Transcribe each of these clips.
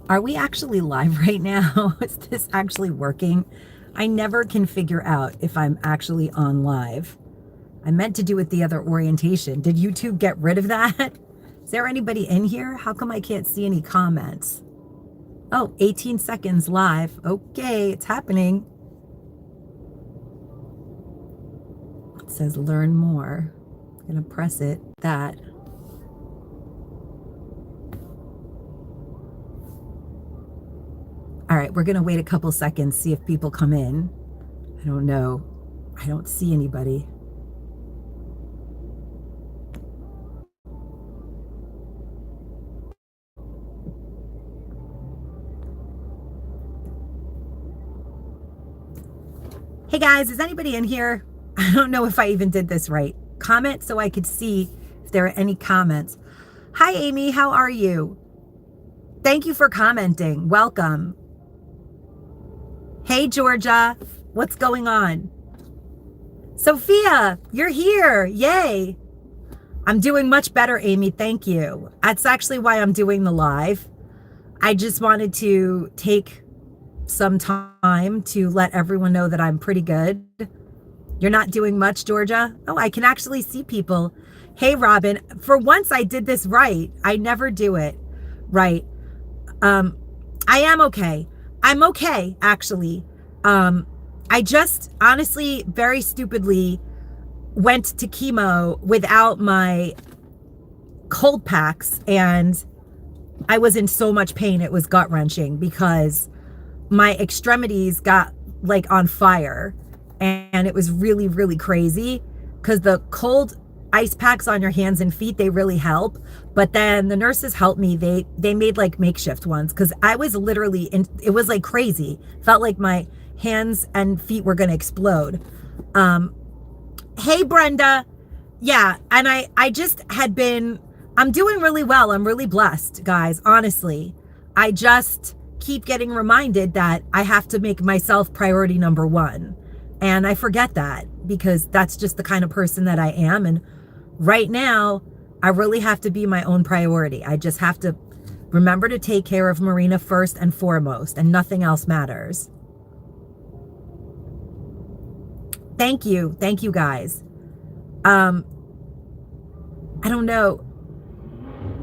Are we actually live right now? Is this actually working? I never can figure out if I'm actually on live. I meant to do it the other orientation. Did YouTube get rid of that? Is there anybody in here? How come I can't see any comments? Oh, 18 seconds live. Okay, it's happening. It says learn more. I'm gonna press it, that. All right, we're gonna wait a couple seconds, see if people come in. I don't know. I don't see anybody. Hey guys, is anybody in here? I don't know if I even did this right. Comment so I could see if there are any comments. Hi Amy, how are you? Thank you for commenting. Welcome. Hey Georgia, what's going on? Sophia, you're here. Yay. I'm doing much better, Amy. Thank you. That's actually why I'm doing the live. I just wanted to take some time to let everyone know that I'm pretty good. You're not doing much, Georgia? Oh, I can actually see people. Hey, Robin, for once I did this right. I never do it right. I am okay. I'm okay, actually. I just honestly, very stupidly went to chemo without my cold packs, and I was in so much pain. It was gut wrenching because my extremities got like on fire, and it was really, really crazy because the cold ice packs on your hands and feet, they really help. But then the nurses helped me. They made like makeshift ones because I was literally in, it was like crazy. Felt like my hands and feet were going to explode. Hey, Brenda. Yeah. And I just had been, I'm doing really well. I'm really blessed, guys. Honestly, I just keep getting reminded that I have to make myself priority number one. And I forget that because that's just the kind of person that I am. And right now, I really have to be my own priority. I just have to remember to take care of Marina first and foremost, and nothing else matters. Thank you. Thank you, guys. I don't know.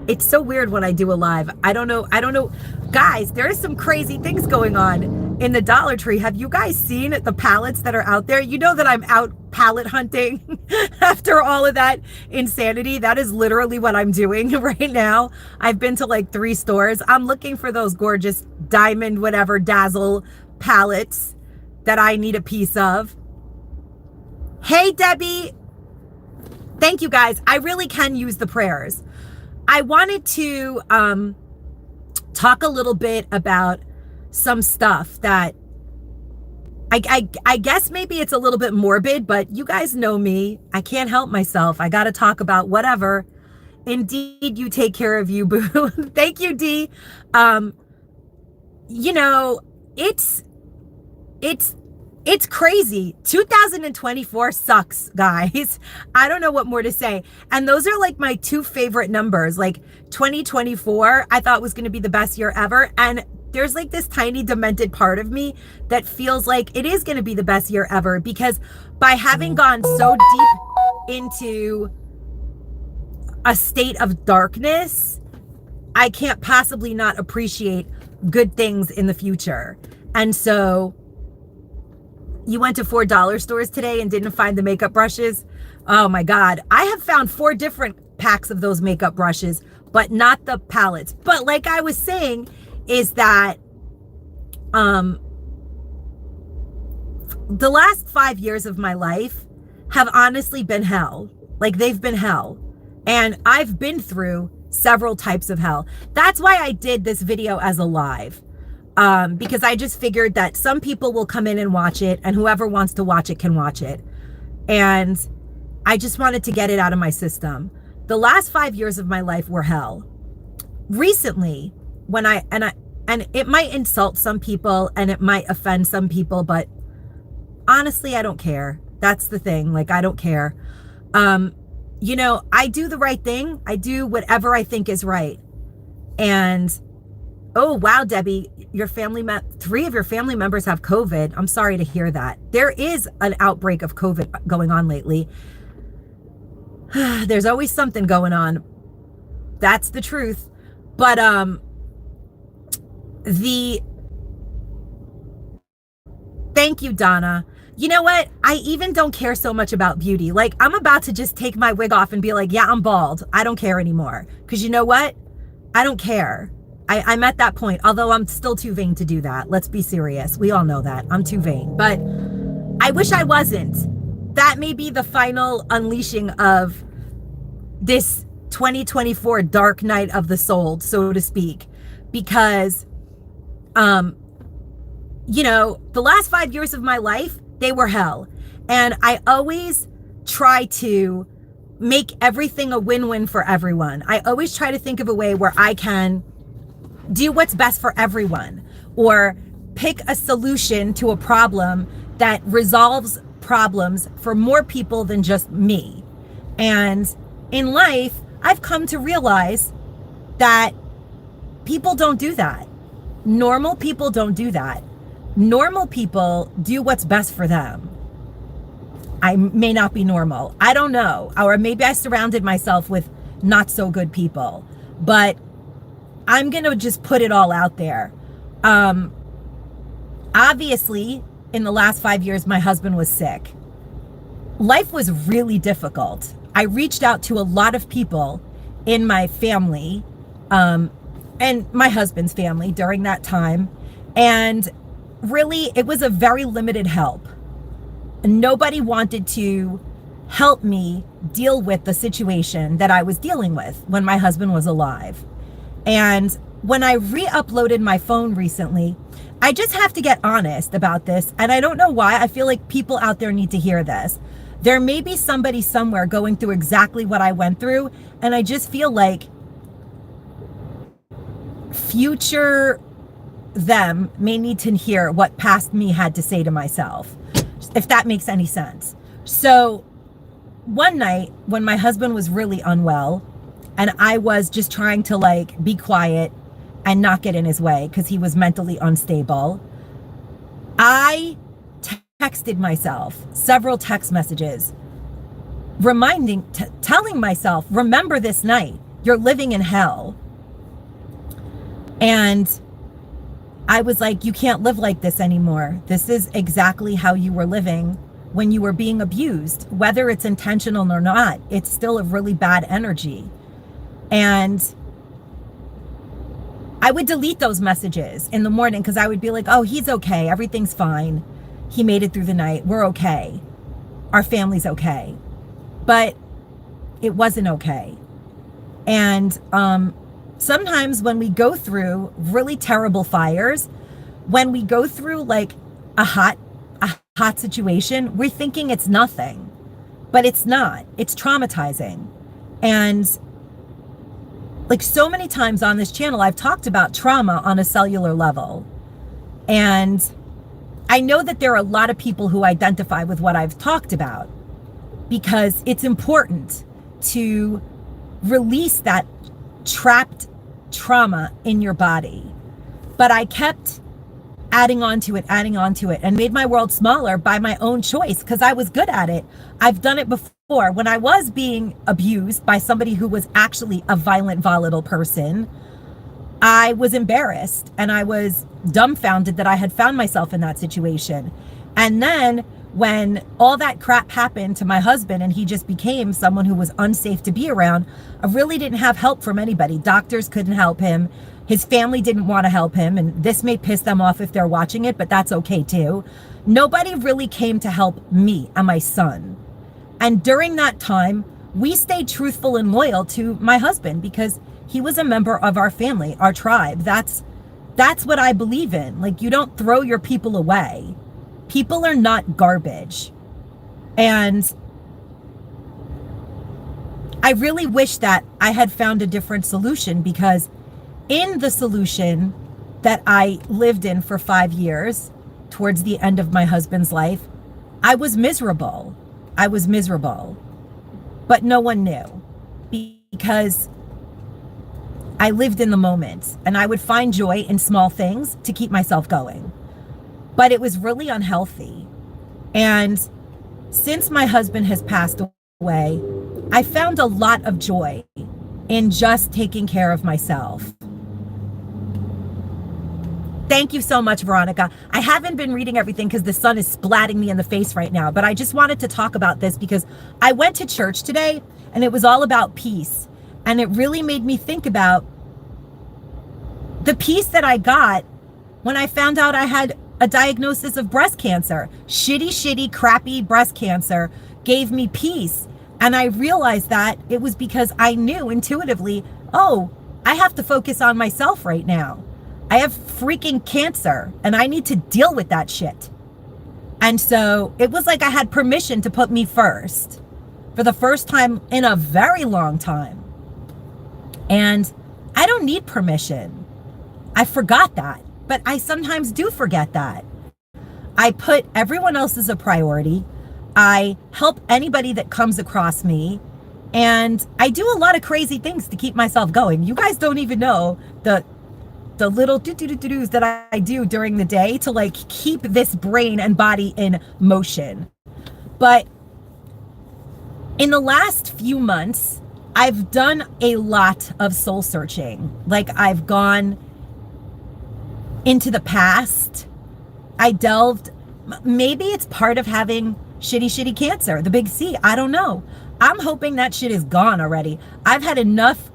It's so weird when I do a live. I don't know. Guys, there are some crazy things going on in the Dollar Tree. Have you guys seen the pallets that are out there? You know that I'm out pallet hunting after all of that insanity. That is literally what I'm doing right now. I've been to like 3 stores. I'm looking for those gorgeous diamond, whatever, dazzle pallets that I need a piece of. Hey, Debbie. Thank you, guys. I really can use the prayers. I wanted to talk a little bit about some stuff that I guess maybe it's a little bit morbid, but you guys know me. I can't help myself. I got to talk about whatever. Indeed, you take care of you, boo. Thank you, Dee. You know, it's crazy. 2024 sucks, guys. I don't know what more to say. And those are like my 2 favorite numbers. Like 2024, I thought was going to be the best year ever. And there's like this tiny demented part of me that feels like it is going to be the best year ever, because by having gone so deep into a state of darkness, I can't possibly not appreciate good things in the future. And so you went to $4 stores today and didn't find the makeup brushes? Oh my God. I have found 4 different packs of those makeup brushes, but not the palettes. But like I was saying, is that the last 5 years of my life have honestly been hell. Like, they've been hell. And I've been through several types of hell. That's why I did this video as a live. Because I just figured that some people will come in and watch it, and whoever wants to watch it can watch it. And I just wanted to get it out of my system. The last 5 years of my life were hell. Recently, and it might insult some people and it might offend some people, but honestly, I don't care. That's the thing. Like, I don't care. You know, I do the right thing. I do whatever I think is right. And Oh, wow, Debbie, your three of your family members have COVID. I'm sorry to hear that. There is an outbreak of COVID going on lately. There's always something going on. That's the truth. But the thank you, Donna. You know what? I even don't care so much about beauty. Like, I'm about to just take my wig off and be like, yeah, I'm bald. I don't care anymore. Because you know what? I don't care. I'm at that point, although I'm still too vain to do that. Let's be serious. We all know that. I'm too vain. But I wish I wasn't. That may be the final unleashing of this 2024 dark night of the soul, so to speak. Because, the last 5 years of my life, they were hell. And I always try to make everything a win-win for everyone. I always try to think of a way where I can do what's best for everyone, or pick a solution to a problem that resolves problems for more people than just me. And in life, I've come to realize that people don't do that. Normal people don't do that. Normal people do what's best for them. I may not be normal. I don't know. Or maybe I surrounded myself with not so good people. But I'm going to just put it all out there. Obviously, in the last 5 years, my husband was sick. Life was really difficult. I reached out to a lot of people in my family, and my husband's family during that time. And really, it was a very limited help. Nobody wanted to help me deal with the situation that I was dealing with when my husband was alive. And when I re-uploaded my phone recently, I just have to get honest about this. And I don't know why. I feel like people out there need to hear this. There may be somebody somewhere going through exactly what I went through. And I just feel like future them may need to hear what past me had to say to myself, if that makes any sense. So one night when my husband was really unwell and I was just trying to be quiet and not get in his way because he was mentally unstable, I texted myself several text messages telling myself, remember this night, you're living in hell. And I was like, you can't live like this anymore. This is exactly how you were living when you were being abused. Whether it's intentional or not, it's still a really bad energy. And I would delete those messages in the morning because I would be like, oh, he's okay. Everything's fine. He made it through the night. We're okay. Our family's okay. But it wasn't okay. And sometimes when we go through really terrible fires, when we go through a hot situation, we're thinking it's nothing, but it's not. It's traumatizing. And so many times on this channel, I've talked about trauma on a cellular level. And I know that there are a lot of people who identify with what I've talked about because it's important to release that trapped trauma in your body. But I kept adding on to it and made my world smaller by my own choice because I was good at it. I've done it before. When I was being abused by somebody who was actually a violent, volatile person, I was embarrassed and I was dumbfounded that I had found myself in that situation. And then when all that crap happened to my husband and he just became someone who was unsafe to be around, I really didn't have help from anybody. Doctors couldn't help him. His family didn't want to help him. And this may piss them off if they're watching it, but that's okay too. Nobody really came to help me and my son. And during that time, we stayed truthful and loyal to my husband because he was a member of our family, our tribe. That's what I believe in. You don't throw your people away. People are not garbage. And I really wish that I had found a different solution because in the solution that I lived in for 5 years, towards the end of my husband's life, I was miserable. But no one knew because I lived in the moment, and I would find joy in small things to keep myself going. But it was really unhealthy. And since my husband has passed away, I found a lot of joy in just taking care of myself. Thank you so much, Veronica. I haven't been reading everything because the sun is splatting me in the face right now, but I just wanted to talk about this because I went to church today and it was all about peace. And it really made me think about the peace that I got when I found out I had a diagnosis of breast cancer. Shitty, crappy breast cancer gave me peace. And I realized that it was because I knew intuitively, oh, I have to focus on myself right now. I have freaking cancer and I need to deal with that shit. And so it was like I had permission to put me first for the first time in a very long time. And I don't need permission. I forgot that, but I sometimes do forget that. I put everyone else as a priority. I help anybody that comes across me. And I do a lot of crazy things to keep myself going. You guys don't even know the little do-do-do-do-dos that I do during the day to like keep this brain and body in motion. But in the last few months, I've done a lot of soul searching. Like I've gone into the past. I delved, maybe it's part of having shitty cancer, the big C. I don't know. I'm hoping that shit is gone already. I've had enough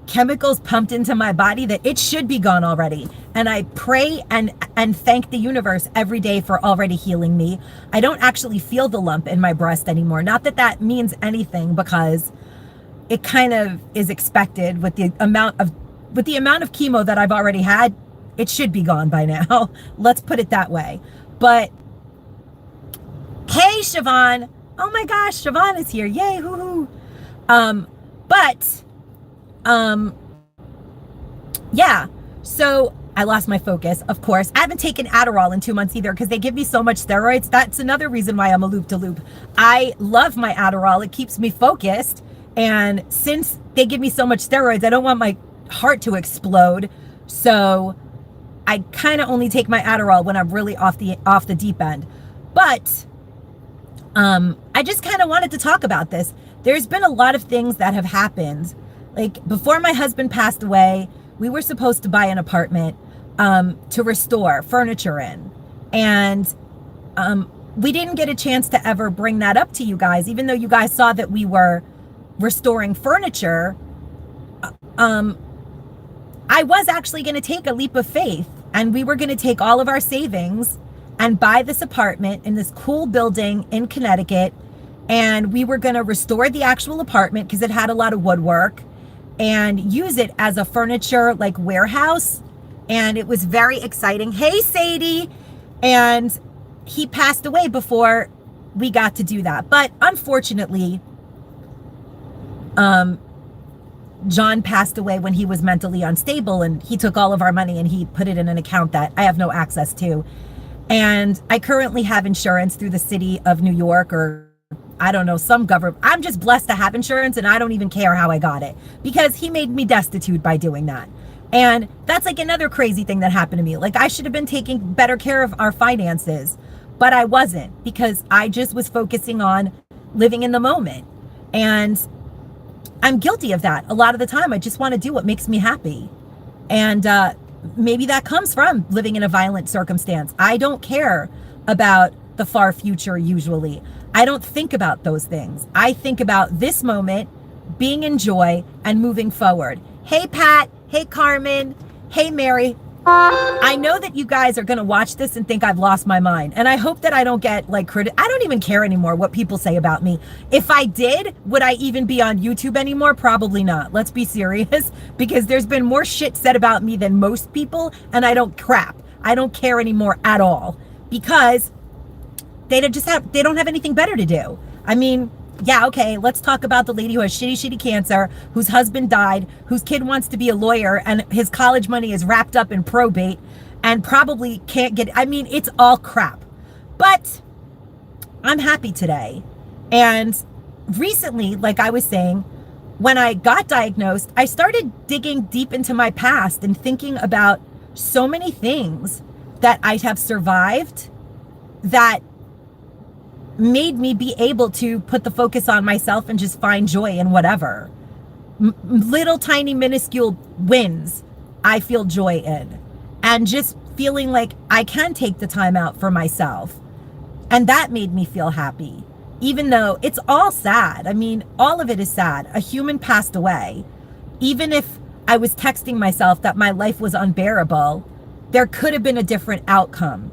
chemicals pumped into my body that it should be gone already. And I pray and thank the universe every day for already healing me. I don't actually feel the lump in my breast anymore. Not that that means anything, because it kind of is expected with the amount of chemo that I've already had. It should be gone by now. Let's put it that way. But hey, Siobhan. Oh my gosh, Siobhan is here. Yay, hoo-hoo. Yeah, so I lost my focus, of course. I haven't taken Adderall in 2 months either because they give me so much steroids. That's another reason why I'm a loop-de-loop. I love my Adderall. It keeps me focused. And since they give me so much steroids, I don't want my heart to explode. So I kind of only take my Adderall when I'm really off the deep end. But I just kind of wanted to talk about this. There's been a lot of things that have happened. Like before my husband passed away, we were supposed to buy an apartment to restore furniture in. And we didn't get a chance to ever bring that up to you guys, even though you guys saw that we were restoring furniture. I was actually going to take a leap of faith, and we were going to take all of our savings and buy this apartment in this cool building in Connecticut. And we were going to restore the actual apartment because it had a lot of woodwork, and use it as a furniture like warehouse. And it was very exciting. Hey, Sadie. And he passed away before we got to do that. But unfortunately, John passed away when he was mentally unstable, and he took all of our money and he put it in an account that I have no access to. And I currently have insurance through the city of New York, or I don't know, some government. I'm just blessed to have insurance, and I don't even care how I got it because he made me destitute by doing that. And that's like another crazy thing that happened to me. Like I should have been taking better care of our finances, but I wasn't, because I just was focusing on living in the moment. And I'm guilty of that a lot of the time. I just want to do what makes me happy. And maybe that comes from living in a violent circumstance. I don't care about the far future usually. I don't think about those things. I think about this moment, being in joy, and moving forward. Hey, Pat. Hey, Carmen. Hey, Mary. I know that you guys are going to watch this and think I've lost my mind. And I hope that I don't get like I don't even care anymore what people say about me. If I did, would I even be on YouTube anymore? Probably not. Let's be serious, because there's been more shit said about me than most people. And I don't care anymore at all, because they don't have anything better to do. I mean, yeah, okay, let's talk about the lady who has shitty cancer, whose husband died, whose kid wants to be a lawyer, and his college money is wrapped up in probate and probably can't get, I mean, it's all crap. But I'm happy today. And recently, like I was saying, when I got diagnosed, I started digging deep into my past and thinking about so many things that I have survived that made me be able to put the focus on myself and just find joy in whatever. Little tiny minuscule wins I feel joy in. And just feeling like I can take the time out for myself. And that made me feel happy. Even though it's all sad. I mean, all of it is sad. A human passed away. Even if I was texting myself that my life was unbearable, there could have been a different outcome.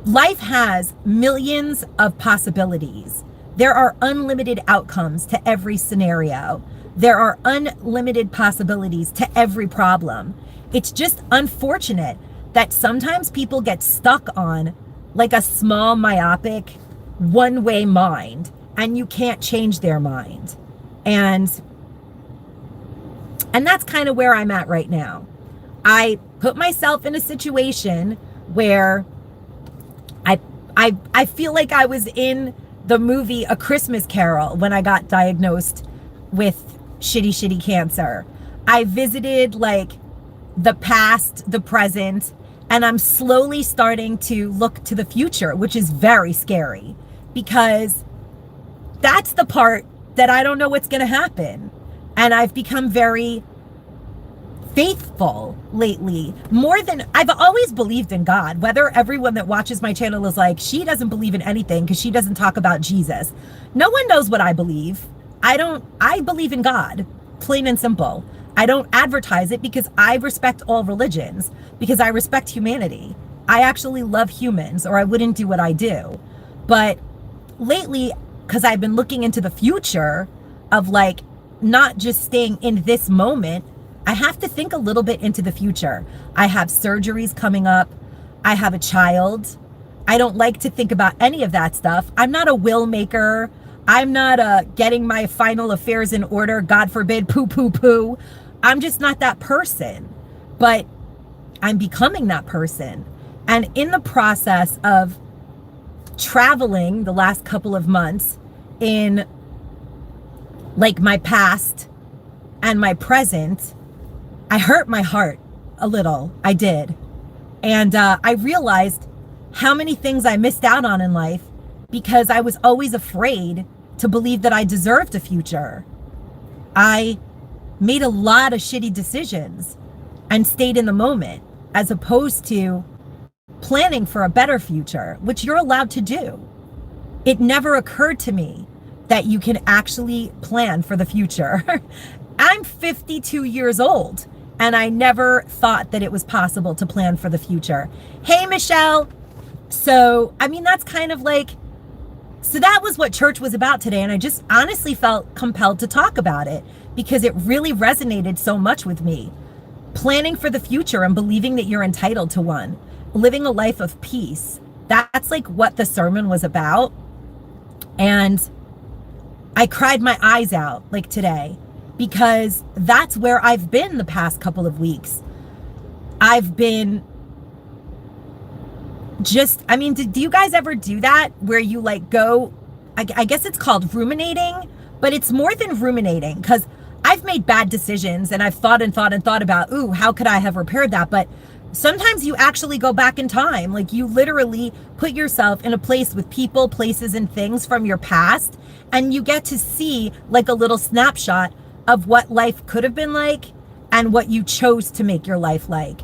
Life has millions of possibilities. There are unlimited outcomes to every scenario. There are unlimited possibilities to every problem. It's just unfortunate that sometimes people get stuck on like a small, myopic, one-way mind, and you can't change their mind. And that's kind of where I'm at right now. I put myself in a situation where I feel like I was in the movie A Christmas Carol when I got diagnosed with shitty cancer. I visited like the past, the present, and I'm slowly starting to look to the future, which is very scary because that's the part that I don't know what's going to happen. And I've become very faithful lately, more than I've always believed in God. Whether everyone that watches my channel is like, she doesn't believe in anything because she doesn't talk about Jesus. No one knows what I believe. I believe in God, plain and simple. I don't advertise it because I respect all religions, because I respect humanity. I actually love humans, or I wouldn't do what I do. But lately, because I've been looking into the future of like not just staying in this moment, I have to think a little bit into the future. I have surgeries coming up. I have a child. I don't like to think about any of that stuff. I'm not a will maker. I'm not getting my final affairs in order. God forbid, poo. I'm just not that person. But I'm becoming that person. And in the process of traveling the last couple of months in like my past and my present, I hurt my heart a little. I did. And I realized how many things I missed out on in life because I was always afraid to believe that I deserved a future. I made a lot of shitty decisions and stayed in the moment as opposed to planning for a better future, which you're allowed to do. It never occurred to me that you can actually plan for the future. I'm 52 years old. And I never thought that it was possible to plan for the future. Hey, Michelle. So, I mean, that's kind of like, so that was what church was about today. And I just honestly felt compelled to talk about it because it really resonated so much with me. Planning for the future and believing that you're entitled to one. Living a life of peace. That's like what the sermon was about. And I cried my eyes out like today, because that's where I've been the past couple of weeks. I've been just, I mean, do you guys ever do that where you like go, I guess it's called ruminating, but it's more than ruminating because I've made bad decisions and I've thought about, ooh, how could I have repaired that? But sometimes you actually go back in time. Like you literally put yourself in a place with people, places, and things from your past, and you get to see like a little snapshot of what life could have been like and what you chose to make your life like.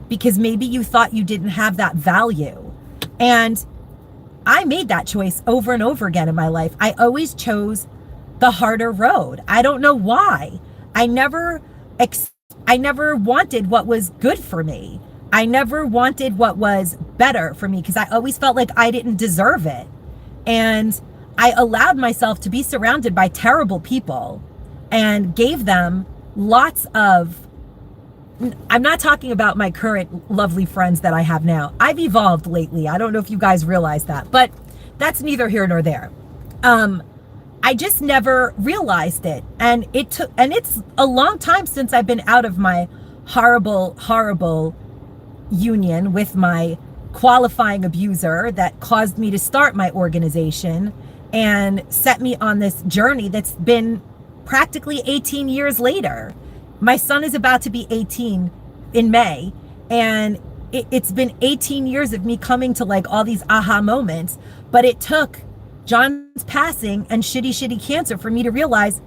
Because maybe you thought you didn't have that value. And I made that choice over and over again in my life. I always chose the harder road. I don't know why. I never wanted what was good for me. I never wanted what was better for me because I always felt like I didn't deserve it. And I allowed myself to be surrounded by terrible people and gave them lots of, I'm not talking about my current lovely friends that I have now. I've evolved lately. I don't know if you guys realize that, but that's neither here nor there. I just never realized it. And it's a long time since I've been out of my horrible union with my qualifying abuser that caused me to start my organization and set me on this journey that's been practically 18 years later. My son is about to be 18 in May, and it's been 18 years of me coming to like all these aha moments, but it took John's passing and shitty cancer for me to realize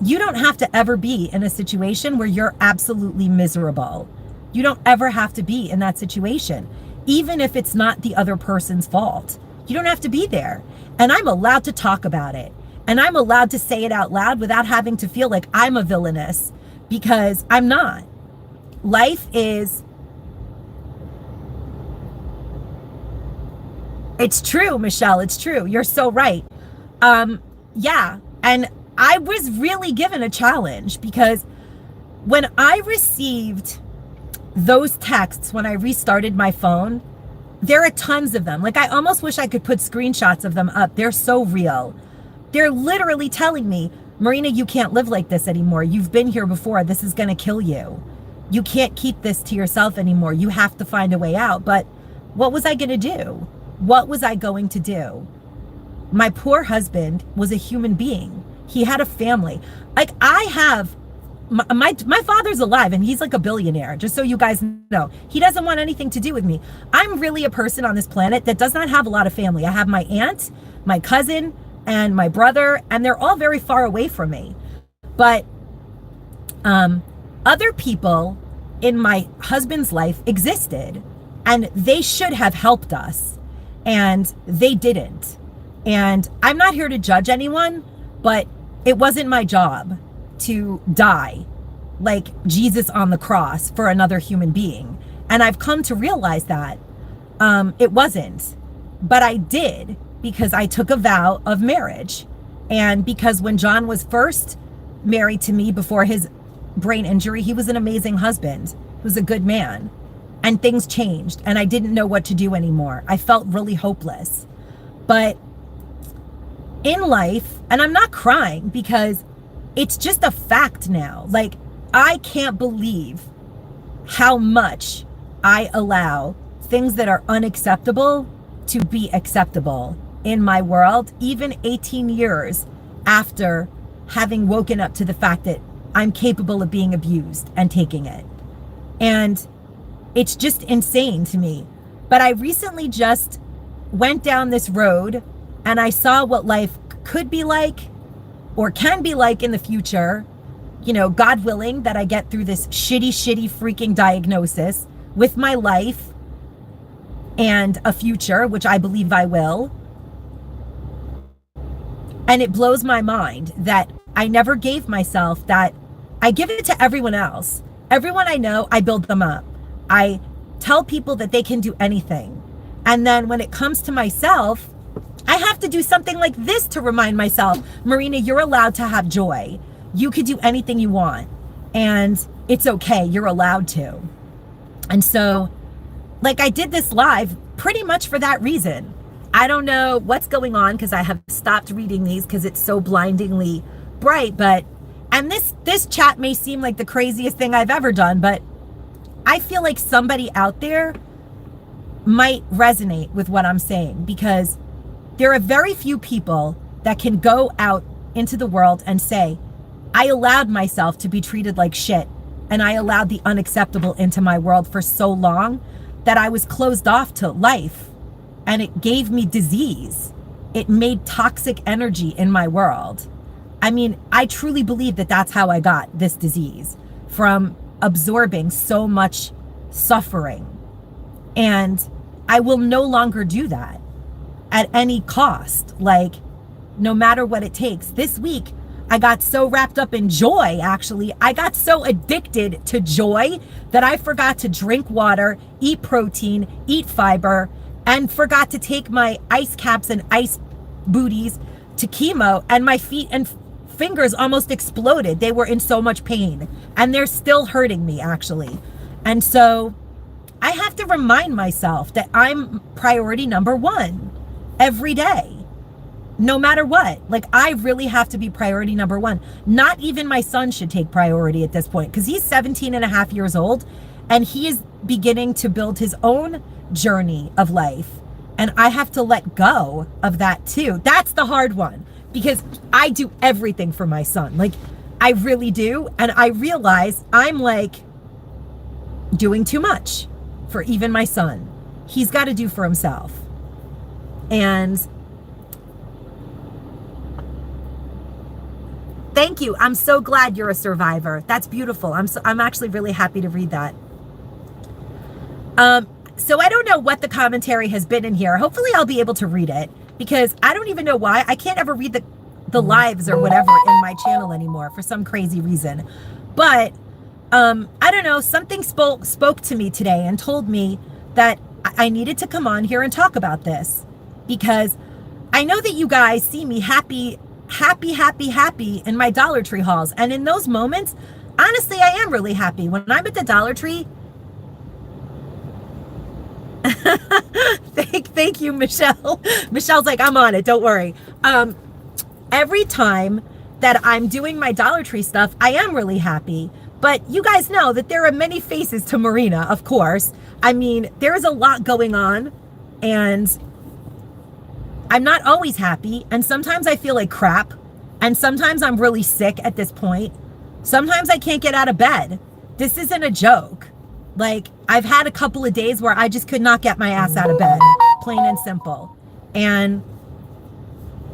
you don't have to ever be in a situation where you're absolutely miserable. You don't ever have to be in that situation, even if it's not the other person's fault. You don't have to be there. And I'm allowed to talk about it. And I'm allowed to say it out loud without having to feel like I'm a villainess, because I'm not. Life is... It's true, Michelle. It's true. You're so right. Yeah. And I was really given a challenge, because when I received those texts, when I restarted my phone, there are tons of them. Like, I almost wish I could put screenshots of them up. They're so real. They're literally telling me, Marina, you can't live like this anymore. You've been here before. This is going to kill you. You can't keep this to yourself anymore. You have to find a way out. But what was I going to do? What was I going to do? My poor husband was a human being. He had a family. Like, I have, my father's alive and he's like a billionaire, just so you guys know. He doesn't want anything to do with me. I'm really a person on this planet that does not have a lot of family. I have my aunt, my cousin, and my brother, and they're all very far away from me. But other people in my husband's life existed, and they should have helped us, and they didn't. And I'm not here to judge anyone, but it wasn't my job to die like Jesus on the cross for another human being. And I've come to realize that it wasn't, but I did, because I took a vow of marriage. And because when John was first married to me before his brain injury, he was an amazing husband. He was a good man. And things changed, and I didn't know what to do anymore. I felt really hopeless. But in life, and I'm not crying because it's just a fact now. Like, I can't believe how much I allow things that are unacceptable to be acceptable in my world, even 18 years after having woken up to the fact that I'm capable of being abused and taking it. And it's just insane to me. But I recently just went down this road and I saw what life could be like or can be like in the future. You know, God willing that I get through this shitty freaking diagnosis with my life and a future, which I believe I will. And it blows my mind that I never gave myself that. I give it to everyone else. Everyone I know, I build them up. I tell people that they can do anything. And then when it comes to myself, I have to do something like this to remind myself, Marina, you're allowed to have joy. You could do anything you want. And it's okay. You're allowed to. And so, like, I did this live pretty much for that reason. I don't know what's going on because I have stopped reading these because it's so blindingly bright. But, and this chat may seem like the craziest thing I've ever done, but I feel like somebody out there might resonate with what I'm saying, because there are very few people that can go out into the world and say, I allowed myself to be treated like shit, and I allowed the unacceptable into my world for so long that I was closed off to life, and it gave me disease. It made toxic energy in my world. I mean, I truly believe that that's how I got this disease, from absorbing so much suffering. And I will no longer do that at any cost, like, no matter what it takes. This week, I got so wrapped up in joy, actually. I got so addicted to joy that I forgot to drink water, eat protein, eat fiber, and forgot to take my ice caps and ice booties to chemo, and my feet and fingers almost exploded. They were in so much pain, and they're still hurting me, actually. And so I have to remind myself that I'm priority number one every day, no matter what. Like, I really have to be priority number one. Not even my son should take priority at this point, because he's 17 and a half years old, and he is beginning to build his own journey of life. And I have to let go of that too. That's the hard one. because I do everything for my son. Like, I really do. And I realize I'm like doing too much for even my son. He's got to do for himself. And thank you. I'm so glad you're a survivor. That's beautiful. I'm actually really happy to read that. So I don't know what the commentary has been in here. Hopefully I'll be able to read it, because I don't even know why. I can't ever read the lives or whatever in my channel anymore for some crazy reason. But I don't know, something spoke to me today and told me that I needed to come on here and talk about this, because I know that you guys see me happy in my Dollar Tree hauls. And in those moments, honestly, I am really happy. When I'm at the Dollar Tree, thank you, Michelle. Michelle's like, I'm on it, don't worry. Every time that I'm doing my Dollar Tree stuff, I am really happy. But you guys know that there are many faces to Marina, of course. I mean, there is a lot going on, and I'm not always happy. And sometimes I feel like crap. And sometimes I'm really sick at this point. Sometimes I can't get out of bed. This isn't a joke. Like, I've had a couple of days where I just could not get my ass out of bed, plain and simple. And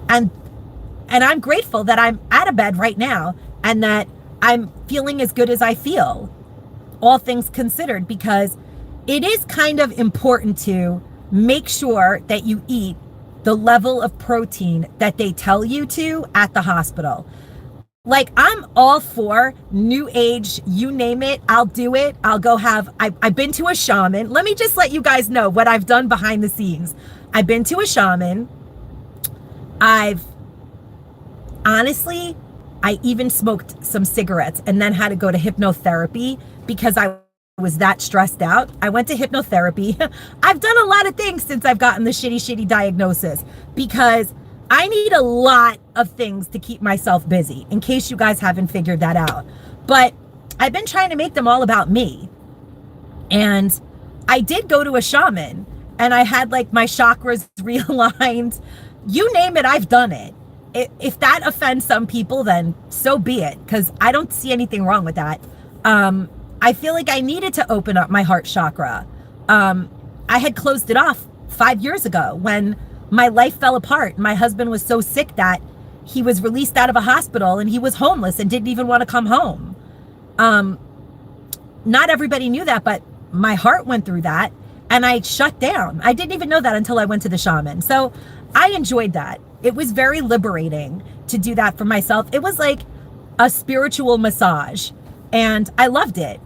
I'm grateful that I'm out of bed right now and that I'm feeling as good as I feel, all things considered, because it is kind of important to make sure that you eat the level of protein that they tell you to at the hospital. Like, I'm all for new age, you name it, I'll do it. I'll go I've been to a shaman. Let me just let you guys know what I've done behind the scenes. I've been to a shaman. Honestly, I even smoked some cigarettes and then had to go to hypnotherapy because I was that stressed out. I went to hypnotherapy. I've done a lot of things since I've gotten the shitty diagnosis, because I need a lot of things to keep myself busy, in case you guys haven't figured that out. But I've been trying to make them all about me. And I did go to a shaman, and I had like my chakras realigned. You name it, I've done it. If that offends some people, then so be it, because I don't see anything wrong with that. I feel like I needed to open up my heart chakra. I had closed it off 5 years ago when my life fell apart. My husband was so sick that he was released out of a hospital and he was homeless and didn't even want to come home. Not everybody knew that, but my heart went through that and I shut down. I didn't even know that until I went to the shaman. So I enjoyed that. It was very liberating to do that for myself. It was like a spiritual massage and I loved it.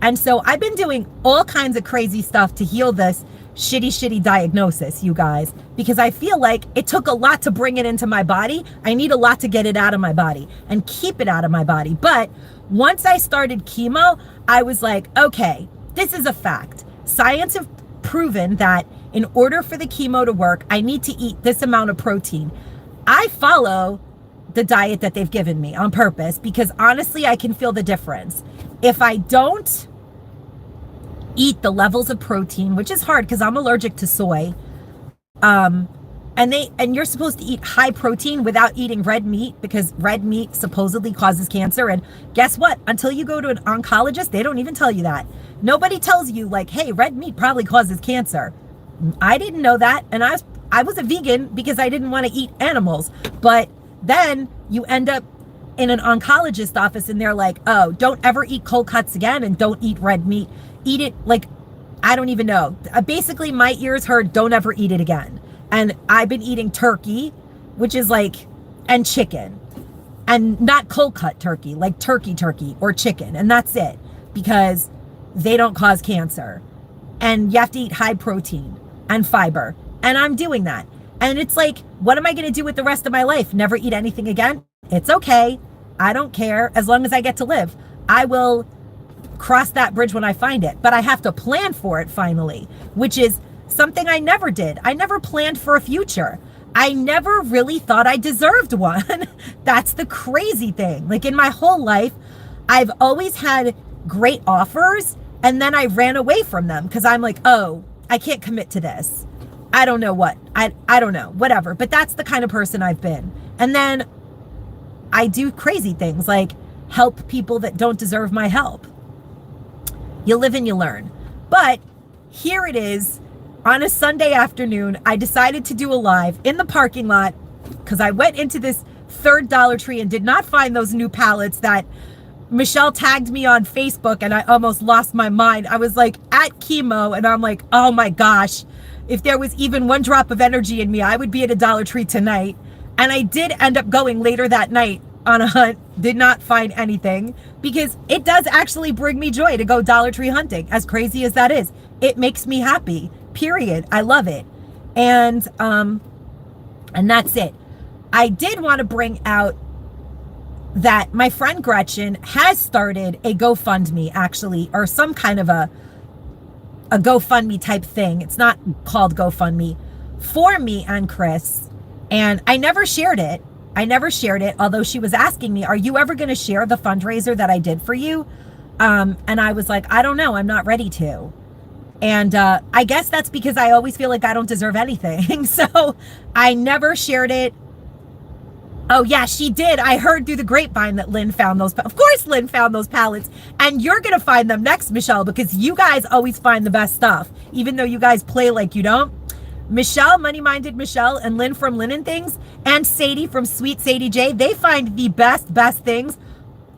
And so I've been doing all kinds of crazy stuff to heal this shitty diagnosis, you guys, because I feel like it took a lot to bring it into my body. I need a lot to get it out of my body and keep it out of my body. But once I started chemo, I was like, okay, this is a fact. Science have proven that in order for the chemo to work, I need to eat this amount of protein. I follow the diet that they've given me on purpose because honestly, I can feel the difference. If I don't eat the levels of protein, which is hard because I'm allergic to soy, and you're supposed to eat high protein without eating red meat because red meat supposedly causes cancer. And guess what? Until you go to an oncologist, they don't even tell you that. Nobody tells you like, hey, red meat probably causes cancer. I didn't know that. And I was a vegan because I didn't want to eat animals. But then you end up in an oncologist office and they're like, oh, don't ever eat cold cuts again and don't eat red meat. Eat it like, I don't even know. Basically, my ears heard, don't ever eat it again. And I've been eating turkey, which is like, and chicken. And not cold cut turkey, like turkey or chicken. And that's it. Because they don't cause cancer. And you have to eat high protein and fiber. And I'm doing that. And it's like, what am I going to do with the rest of my life? Never eat anything again? It's okay. I don't care. As long as I get to live. I will cross that bridge when I find it. But I have to plan for it finally, which is something I never did. I never planned for a future. I never really thought I deserved one. That's the crazy thing. Like in my whole life, I've always had great offers and then I ran away from them because I'm like, oh, I can't commit to this. I don't know what. I don't know, whatever. But that's the kind of person I've been. And then I do crazy things like help people that don't deserve my help. You live and you learn. But here it is on a Sunday afternoon. I decided to do a live in the parking lot because I went into this third Dollar Tree and did not find those new pallets that Michelle tagged me on Facebook, and I almost lost my mind. I was like at chemo and I'm like, oh my gosh, if there was even one drop of energy in me, I would be at a Dollar Tree tonight. And I did end up going later that night on a hunt, did not find anything, because it does actually bring me joy to go Dollar Tree hunting, as crazy as that is. It makes me happy, period. I love it. And that's it. I did want to bring out that my friend Gretchen has started a GoFundMe, actually, or some kind of a GoFundMe type thing. It's not called GoFundMe, for me and Chris. And I never shared it. Although she was asking me, are you ever going to share the fundraiser that I did for you? And I was like, I don't know. I'm not ready to. And I guess that's because I always feel like I don't deserve anything. So I never shared it. Oh, yeah, she did. I heard through the grapevine that Lynn found those. Of course, Lynn found those pallets. And you're going to find them next, Michelle, because you guys always find the best stuff, even though you guys play like you don't. Michelle, Money Minded Michelle, and Lynn from Linen Things, and Sadie from Sweet Sadie J, they find the best things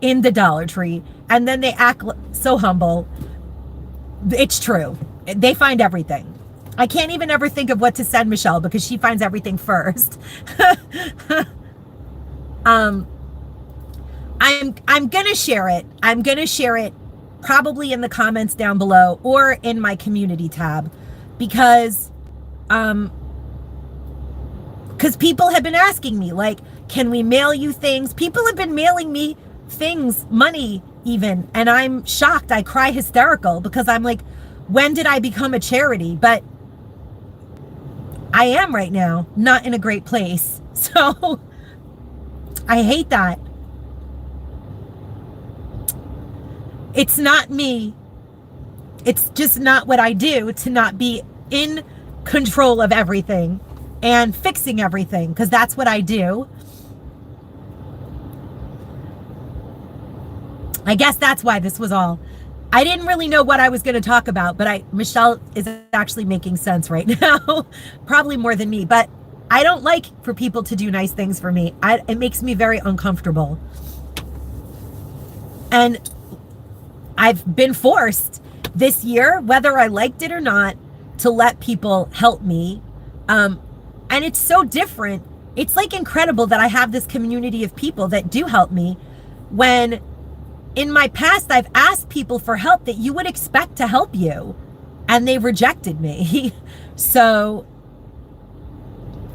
in the Dollar Tree. And then they act so humble. It's true. They find everything. I can't even ever think of what to send Michelle because she finds everything first. I'm gonna share it. I'm gonna share it probably in the comments down below or in my community tab, because people have been asking me, like, can we mail you things? People have been mailing me things, money even, and I'm shocked. I cry hysterical because I'm like, when did I become a charity? But I am right now, not in a great place. So I hate that. It's not me. It's just not what I do to not be in control of everything and fixing everything, because that's what I do. I guess that's why this was all. I didn't really know what I was going to talk about, but Michelle is actually making sense right now, probably more than me, but I don't like for people to do nice things for me. It makes me very uncomfortable. And I've been forced this year, whether I liked it or not, to let people help me. And it's so different. It's like incredible that I have this community of people that do help me, when in my past I've asked people for help that you would expect to help you, and they rejected me. So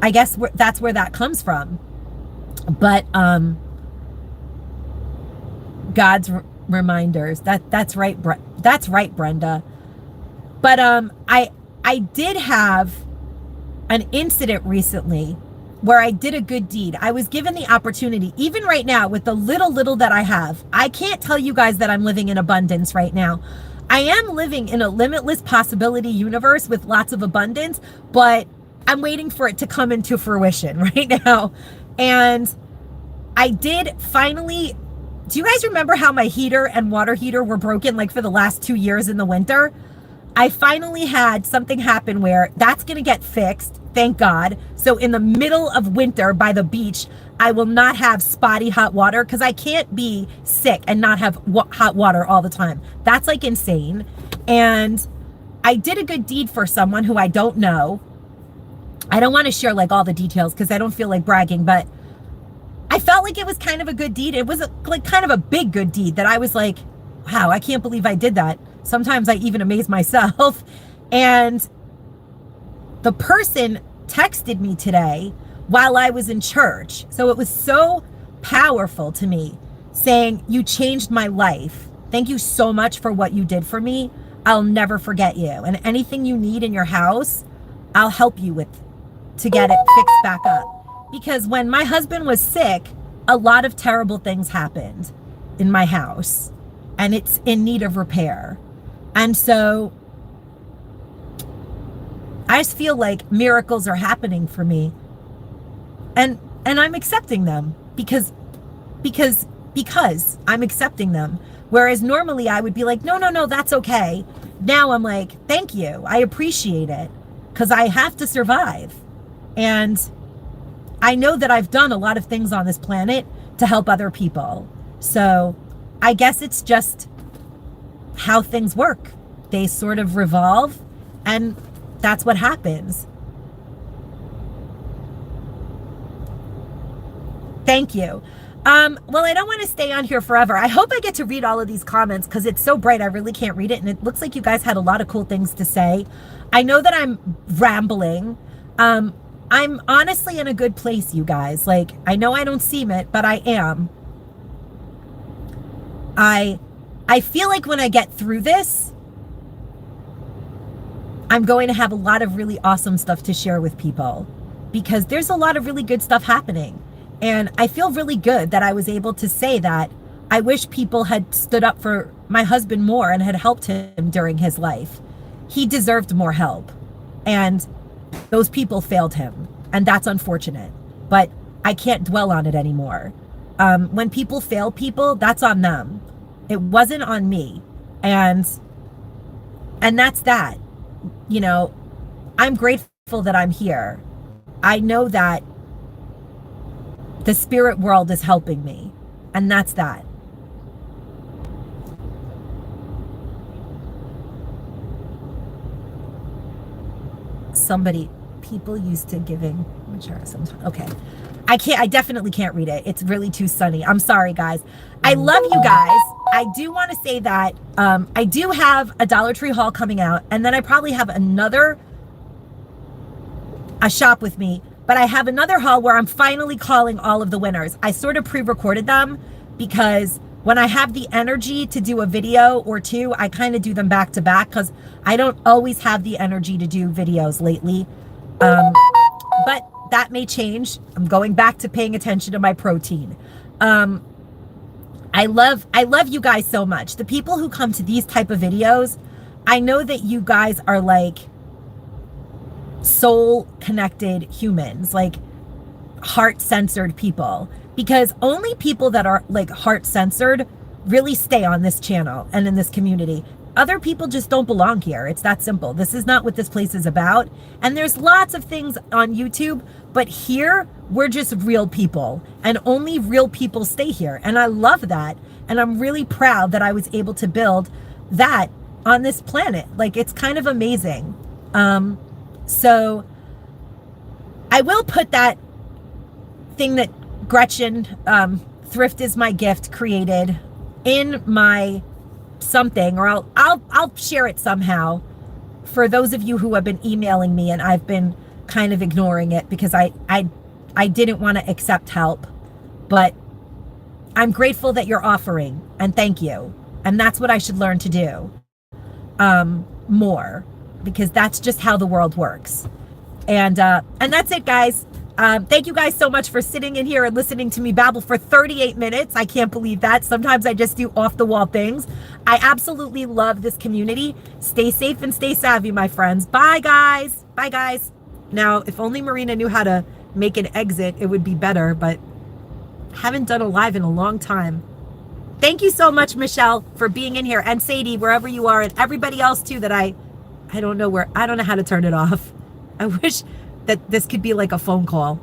I guess that's where that comes from. But God's reminders. That's right. That's right, Brenda. But I did have an incident recently where I did a good deed. I was given the opportunity, even right now with the little that I have. I can't tell you guys that I'm living in abundance right now. I am living in a limitless possibility universe with lots of abundance, but I'm waiting for it to come into fruition right now. And I did finally, do you guys remember how my heater and water heater were broken like for the last 2 years in the winter? I finally had something happen where that's going to get fixed, thank God. So in the middle of winter by the beach, I will not have spotty hot water, because I can't be sick and not have hot water all the time. That's like insane. And I did a good deed for someone who I don't know. I don't want to share like all the details because I don't feel like bragging, but I felt like it was kind of a good deed. It was like kind of a big good deed that I was like, wow, I can't believe I did that. Sometimes I even amaze myself. And the person texted me today while I was in church. So it was so powerful to me, saying, you changed my life. Thank you so much for what you did for me. I'll never forget you. And anything you need in your house, I'll help you with to get it fixed back up. Because when my husband was sick, a lot of terrible things happened in my house, and it's in need of repair. And so I just feel like miracles are happening for me. And and I'm accepting them because I'm accepting them. Whereas normally I would be like, no, that's okay. Now I'm like, thank you. I appreciate it because I have to survive. And I know that I've done a lot of things on this planet to help other people. So I guess it's just how things work. They sort of revolve, and that's what happens. Thank you. Well, I don't want to stay on here forever. I hope I get to read all of these comments because it's so bright. I really can't read it. And it looks like you guys had a lot of cool things to say. I know that I'm rambling. I'm honestly in a good place, you guys. Like, I know I don't seem it, but I am. I feel like when I get through this, I'm going to have a lot of really awesome stuff to share with people because there's a lot of really good stuff happening. And I feel really good that I was able to say that. I wish people had stood up for my husband more and had helped him during his life. He deserved more help. And those people failed him. And that's unfortunate. But I can't dwell on it anymore. When people fail people, that's on them. It wasn't on me. And that's that. You know, I'm grateful that I'm here. I know that the spirit world is helping me, and that's that. People used to giving, which are sometimes, okay. I definitely can't read it. It's really too sunny. I'm sorry, guys. I love you guys. I do want to say that I do have a Dollar Tree haul coming out, and then I probably have a shop with me. But I have another haul where I'm finally calling all of the winners. I sort of pre-recorded them because when I have the energy to do a video or two, I kind of do them back to back because I don't always have the energy to do videos lately. But that may change. I'm going back to paying attention to my protein. I love you guys so much. The people who come to these type of videos, I know that you guys are like soul connected humans, like heart censored people, because only people that are like heart censored really stay on this channel and in this community. Other people just don't belong here. It's that simple. This is not what this place is about. And there's lots of things on YouTube, but here we're just real people, and only real people stay here. And I love that. And I'm really proud that I was able to build that on this planet. Like, it's kind of amazing. So I will put that thing that Gretchen, Thrift is My Gift, created in my something, or I'll share it somehow for those of you who have been emailing me, and I've been kind of ignoring it because I didn't want to accept help. But I'm grateful that you're offering, and thank you. And that's what I should learn to do more, because that's just how the world works. And that's it, guys. Thank you guys so much for sitting in here and listening to me babble for 38 minutes. I can't believe that. Sometimes I just do off the wall things. I absolutely love this community. Stay safe and stay savvy, my friends. Bye, guys. Bye, guys. Now, if only Marina knew how to make an exit, it would be better, but haven't done a live in a long time. Thank you so much, Michelle, for being in here, and Sadie, wherever you are, and everybody else too that I don't know how to turn it off. I wish that this could be like a phone call.